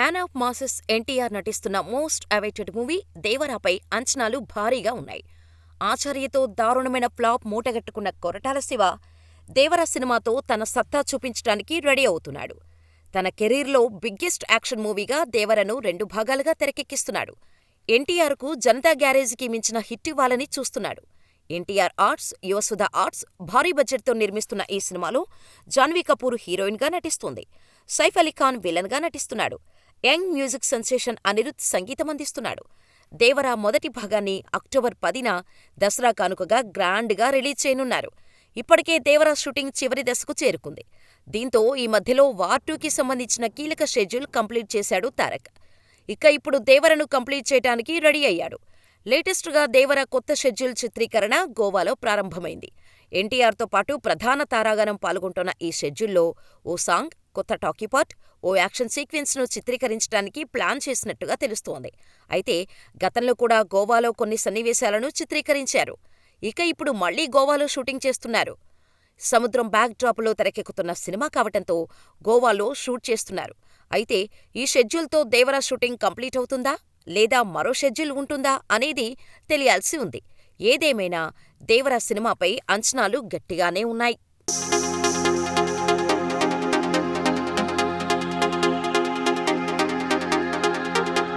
Man of masses NTR నటిస్తున్న most awaited movie 'దేవరా'పై అంచనాలు భారీగా ఉన్నాయి. ఆచార్యతో దారుణమైన ఫ్లాప్ మూటగట్టుకున్న కొరటాల శివ, 'దేవర' సినిమాతో తన సత్తా చూపించడానికి రెడీ అవుతున్నాడు. తన కెరీర్లో బిగ్గెస్ట్ యాక్షన్ మూవీగా 'దేవర'ను 2 భాగాలుగా తెరకెక్కిస్తున్నాడు. ఎన్టీఆర్కు 'జనతా గ్యారేజ్'కి మించిన హిట్ ఇవ్వాలని చూస్తున్నాడు. ఎన్టీఆర్ ఆర్ట్స్, యువసుధ ఆర్ట్స్ భారీ బడ్జెట్తో నిర్మిస్తున్న ఈ సినిమాలో జాన్వీ కపూర్ హీరోయిన్గా నటిస్తోంది. సైఫ్ అలీ ఖాన్ విలన్గా నటిస్తున్నాడు. యంగ్ మ్యూజిక్ సెన్సేషన్ అనిరుద్ సంగీతం అందిస్తున్నాడు. 'దేవర' మొదటి భాగాన్ని అక్టోబర్ 10న దసరా కానుకగా గ్రాండ్గా రిలీజ్ చేయనున్నారు. ఇప్పటికే 'దేవర' షూటింగ్ చివరి దశకు చేరుకుంది. దీంతో ఈ మధ్యలో వార్ 2కి సంబంధించిన కీలక షెడ్యూల్ కంప్లీట్ చేశాడు తారక్. ఇక ఇప్పుడు 'దేవర'ను కంప్లీట్ చేయటానికి రెడీ అయ్యాడు. లేటెస్ట్గా 'దేవర' కొత్త షెడ్యూల్ చిత్రీకరణ గోవాలో ప్రారంభమైంది. ఎన్టీఆర్తో పాటు ప్రధాన తారాగణం పాల్గొంటున్న ఈ షెడ్యూల్లో ఓ సాంగ్, కొత్త టాకీపార్ట్, ఓ యాక్షన్ సీక్వెన్స్ను చిత్రీకరించడానికి ప్లాన్ చేసినట్టుగా తెలుస్తోంది. అయితే గతంలో కూడా గోవాలో కొన్ని సన్నివేశాలను చిత్రీకరించారు. ఇక ఇప్పుడు మళ్లీ గోవాలో షూటింగ్ చేస్తున్నారు. సముద్రం బ్యాక్ డ్రాప్లో తెరకెక్కుతున్న సినిమా కావటంతో గోవాలో షూట్ చేస్తున్నారు. అయితే ఈ షెడ్యూల్తో 'దేవర' షూటింగ్ కంప్లీట్ అవుతుందా లేదా మరో షెడ్యూల్ ఉంటుందా అనేది తెలియాల్సి ఉంది. ఏదేమైనా 'దేవర' సినిమాపై అంచనాలు గట్టిగానే ఉన్నాయి.